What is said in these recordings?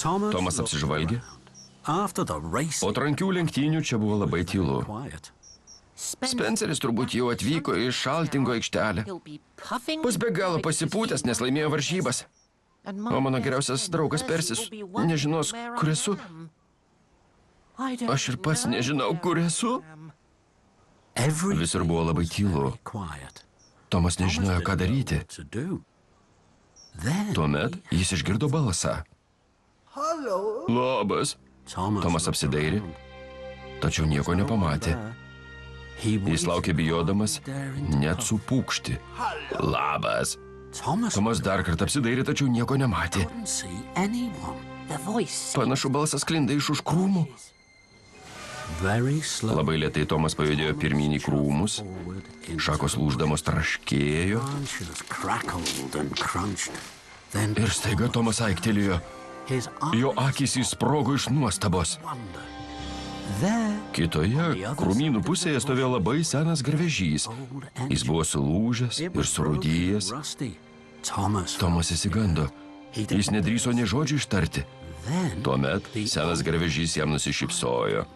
Tomas apsižvalgė. Po trankių lenktynių čia buvo labai tylu. Spenceris turbūt jau atvyko iš Šaltingo aikštelę. Bus be galo pasipūtęs, nes laimėjo varžybas. O mano geriausias draugas Persis nežinos, kur esu. Aš ir pats nežinau, kur esu. Visur buvo labai tylu. Tomas nežinojo, ką daryti. Tuomet jis išgirdo balsą. Labas. Tomas apsidairė, tačiau nieko nepamatė. Jis laukė bijodamas net supūkšti. Labas. Tomas dar kartą apsidairė, tačiau nieko nematė. Panašu, balsas sklinda iš už krūmų. Labai lėtai Tomas pajudėjo pirmyn į krūmus. Šakos lūždamos traškėjo. Ir staiga Tomas aiktelėjo. Jo akys įsprogo iš nuostabos. Kitoje krūmynų pusėje stovėjo labai senas garvežys. Jis buvo sulūžęs ir surūdijęs. Tomas įsigando. Jis nedrįso nė žodžių ištarti. Tuomet senas garvežys jam nusišypsojo.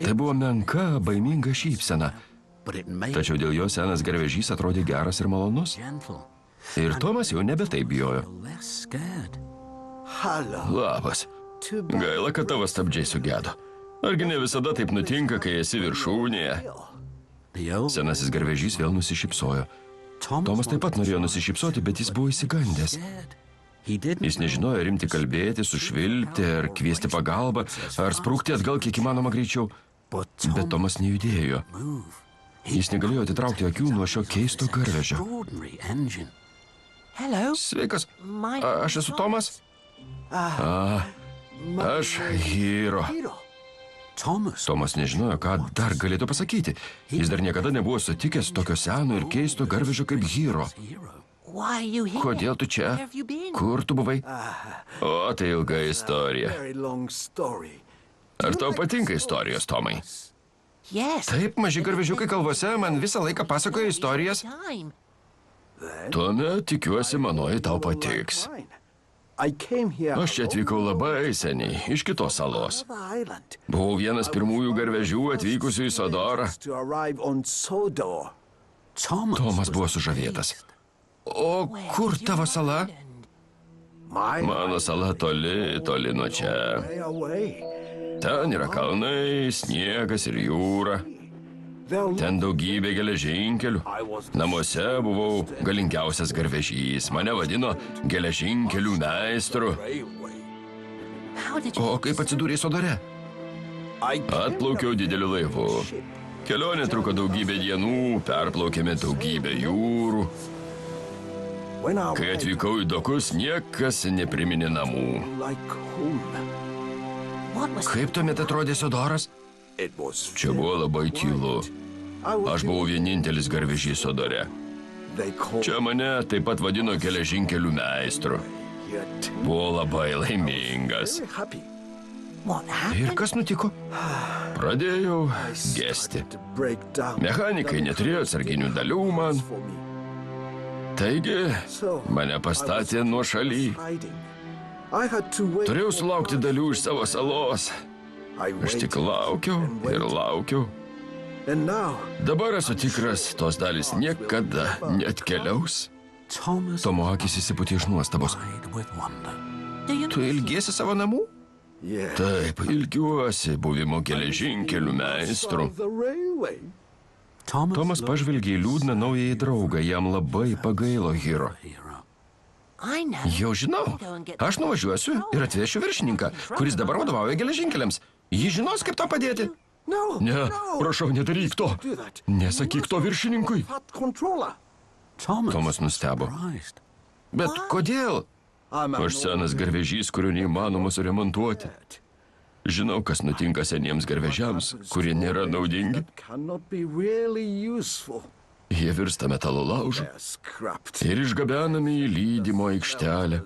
Tai buvo menka, baiminga šypsena. Tačiau dėl jo senas garvežys atrodė geras ir malonus. Ir Tomas jau nebe taip bijojo. Labas. Gaila, kad tavo stabdžiai sugedo. Argi ne visada taip nutinka, kai esi viršūnėje? Senasis garvežys vėl nusišypsojo. Tomas taip pat norėjo nusišypsoti, bet jis buvo įsigandęs. Jis nežinojo rimti kalbėti, sušvilpti, ar kviesti pagalbą, ar sprukti atgal kiek įmanoma greičiau. Bet Tomas nejudėjo. Jis negalėjo atitraukti akių nuo šio keisto garvežio. Sveikas, aš esu Tomas. Aš Hiro. Tomas nežinojo, ką dar galėtų pasakyti. Jis dar niekada nebuvo sutikęs tokio seno ir keisto garvežio kaip Hiro. Kodėl tu čia? Kur tu buvai? O, tai ilga istorija. Ar tau patinka istorijos, Tomai? Taip, maži garvežiukai kalvose man visą laiką pasakoja istorijas. Tuomet, tikiuosi, manoji tau patiks. Aš čia atvykau labai seniai, iš kitos salos. Buvau vienas pirmųjų garvežių atvykusių į Sodorą. Tomas buvo sužavėtas. O kur tavo sala? Mano sala toli, toli nuo čia. Ten yra kalnai, sniegas ir jūra. Ten daugybė geležinkelių. Namuose buvau galingiausias garvežys. Mane vadino geležinkelių meistru. O kaip atsidūrė Sodore? Atplaukiau dideliu laivu. Kelionė truko daugybę dienų, perplaukėme daugybę jūrų. Kai atvykau į dokus, niekas nepriminė namų. Kaip tuomet atrodė Sodoras? Čia buvo labai tylu. Aš buvau vienintelis garvežys Sodore. Čia mane taip pat vadino geležinkelių meistru. Buvau labai laimingas. Ir kas nutiko? Pradėjau gesti. Mechanikai neturėjo atsarginių dalių man. Taigi, mane pastatė nuošaly. Turėjau sulaukti dalių iš savo salos. Aš tik laukiau ir laukiau. Dabar esu tikras, tos dalys niekada neatkeliaus. Tomo akys įsipūtė iš nuostabos. Tu ilgiesi savo namų? Taip, ilgiuosi buvimo geležinkelių meistru. Tomas pažvelgė į liūdną naująjį draugą, jam labai pagailo Hiro. Jau žinau, aš nuvažiuosiu ir atvešiu viršininką, kuris dabar vadovauja geležinkeliams. Jis žinos, kaip tau padėti. Ne, prašau, nedaryk to. Nesakyk to viršininkui. Tomas nustebo. Bet kodėl? Aš senas garvežys, kurio neįmanoma suremontuoti. Žinau, kas nutinka seniems garvežiams, kurie nėra naudingi. Jie virsta metalo laužu ir išgabenami į lydymo aikštelę.